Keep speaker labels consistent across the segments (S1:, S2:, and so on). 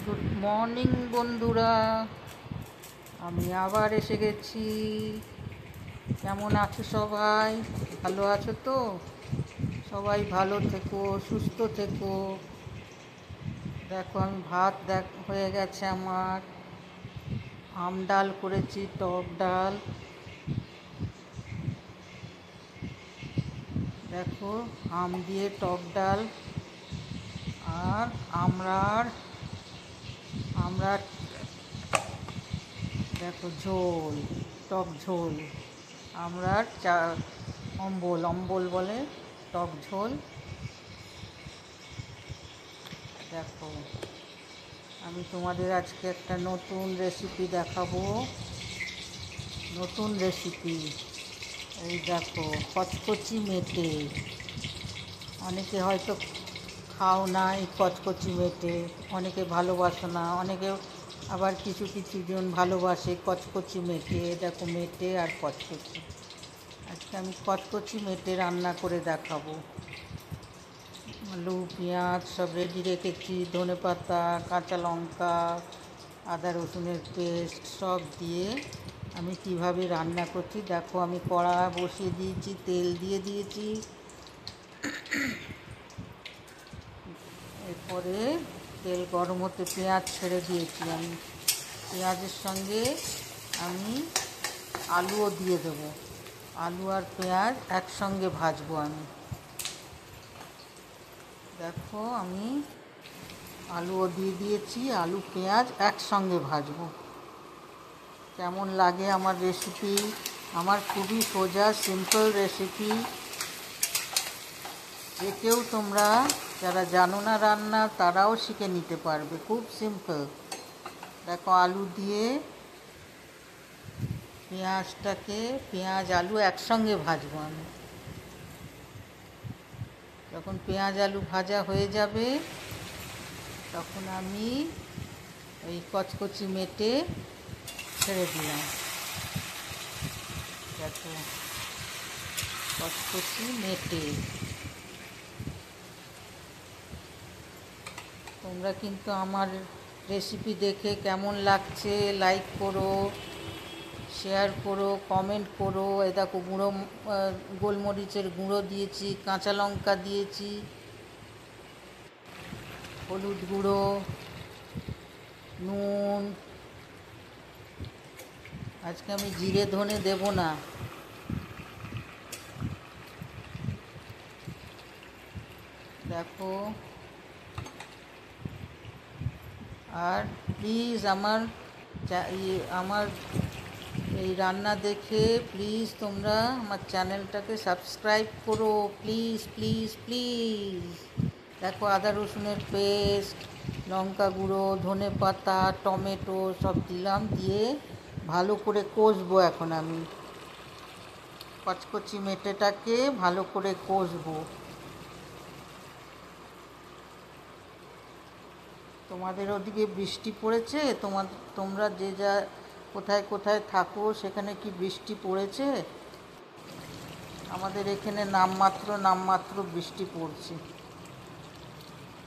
S1: Good morning বন্ধুরা, আমি আবার এসে গেছি। কেমন আছো সবাই? ভালো আছো তো? সবাই ভালো থেকো, সুস্থ থেকো। দেখো আমি ভাত হয়ে গেছে আমার। আম ডাল করেছি, টক ডাল। দেখো আম দিয়ে টক ডাল আর আমড়ার দেখো ঝোল, টক ঝোল। আমড়ার অম্বল বলে, টক ঝোল। দেখো আমি তোমাদের আজকে একটা নতুন রেসিপি দেখাবো। নতুন রেসিপি, এই দেখো কচকচি মেটে। অনেকে হয়তো খাও না এই কচকচি মেটে, অনেকে ভালোবাসো না, অনেকে আবার কিছু কিছু জন ভালোবাসে কচকচি মেটে। দেখো মেটে আর কচকচি। আজকে আমি কচকচি মেটে রান্না করে দেখাবো। আলু পেঁয়াজ সব রেডি রেখেছি, ধনেপাতা, কাঁচা লঙ্কা, আদা রসুনের পেস্ট সব দিয়ে আমি কিভাবে রান্না করছি দেখো। আমি কড়া বসিয়ে দিয়েছি, তেল দিয়ে দিয়েছি। এরপরে তেল গরম হতে পেঁয়াজ ছেড়ে দিয়েছি আমি। পেঁয়াজের সঙ্গে আমি আলুও দিয়ে দেবো। আলু আর পেঁয়াজ একসঙ্গে ভাজবো আমি। দেখো আমি আলুও দিয়ে দিয়েছি, আলু পেঁয়াজ একসঙ্গে ভাজবো। কেমন লাগে আমার রেসিপি? আমার খুবই সোজা সিম্পল রেসিপি। যে কেউ তোমরা যারা জানো না রান্না তারাও শিখে নিতে পারবে, খুব সিম্পল। দেখো আলু দিয়ে পেঁয়াজ আলু একসঙ্গে ভাজবো আমি। যখন পেঁয়াজ আলু ভাজা হয়ে যাবে তখন আমি ওই কচকচি মেটে ছেড়ে দিলাম। দেখো কচকচি মেটে। তোমরা কিন্তু আমার রেসিপি দেখে কেমন লাগছে লাইক করো, শেয়ার করো, কমেন্ট করো। এ দেখো গোলমরিচের গুঁড়ো দিয়েছি, কাঁচা লঙ্কা দিয়েছি, হলুদ গুঁড়ো, নুন। আজকে আমি জিরে ধনে দেব না। দেখো আর প্লিজ আমার এই রান্না দেখে প্লিজ তোমরা আমার চ্যানেলটাকে সাবস্ক্রাইব করো, প্লিজ প্লিজ প্লিজ। দেখো আদা রসুনের পেস্ট, লঙ্কা গুঁড়ো, ধনে পাতা, টমেটো সব দিলাম, দিয়ে ভালো করে কষবো। এখন আমি কচকচি মেটেটাকে ভালো করে কষবো। তোমাদের ওদিকে বৃষ্টি পড়েছে? তোমরা যে যা কোথায় কোথায় থাকো সেখানে কি বৃষ্টি পড়েছে? আমাদের এখানে নামমাত্র বৃষ্টি পড়ছে।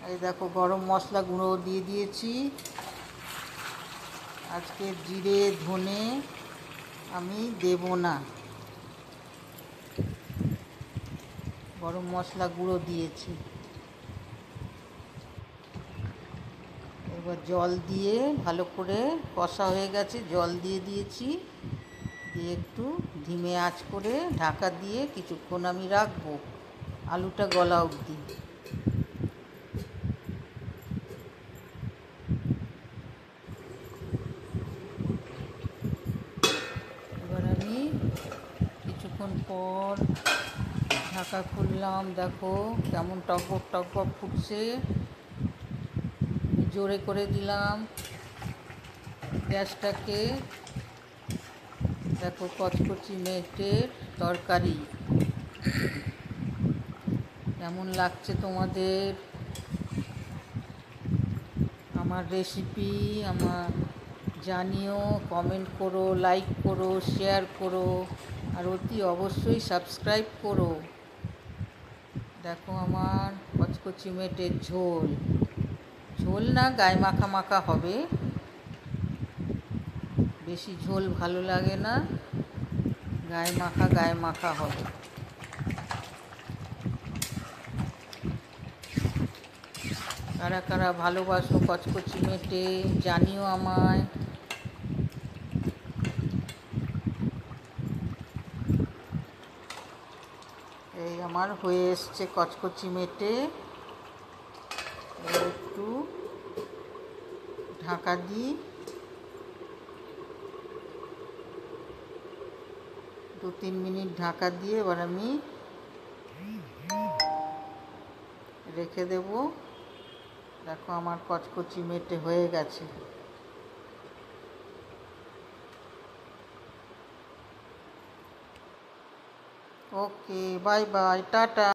S1: এই দেখো গরম মশলা গুঁড়ো দিয়ে দিয়েছি। আজকে জিরে ধনে আমি দেব না, গরম মশলা গুঁড়ো দিয়েছি। এবার জল দিয়ে ভালো করে কষা হয়ে গেছে, জল দিয়ে দিয়েছি। দিয়ে একটু ধিমে আঁচ করে ঢাকা দিয়ে কিছুক্ষণ আমি রাখবো, আলুটা গলা অবধি। এবার আমি কিছুক্ষণ পর ঢাকা খুললাম। দেখো কেমন টকবক টকবক ফুটছে। জোরে করে দিলাম গ্যাসটাকে। দেখো কচকচি মেটের তরকারি কেমন লাগছে তোমাদের? আমার রেসিপি আমার জানিও, কমেন্ট করো, লাইক করো, শেয়ার করো, আর অতি অবশ্যই সাবস্ক্রাইব করো। দেখো আমার কচকচি মেটের ঝোল ঝোল না, গায়ে মাখা মাখা হবে, বেশি ঝোল ভালো লাগে না, গায়ে মাখা হবে। কারা কারা ভালোবাসো কচকচি মেটে জানিও আমায়। এই আমার হয়ে এসছে কচকচি মেটে। এবার একটু ঢাকা দিই, 2-3 মিনিট ঢাকা দিয়ে এবার আমি রেখে দেব। দেখো আমার কচকচি মেটে হয়ে গেছে। ওকে, বাই বাই, টাটা।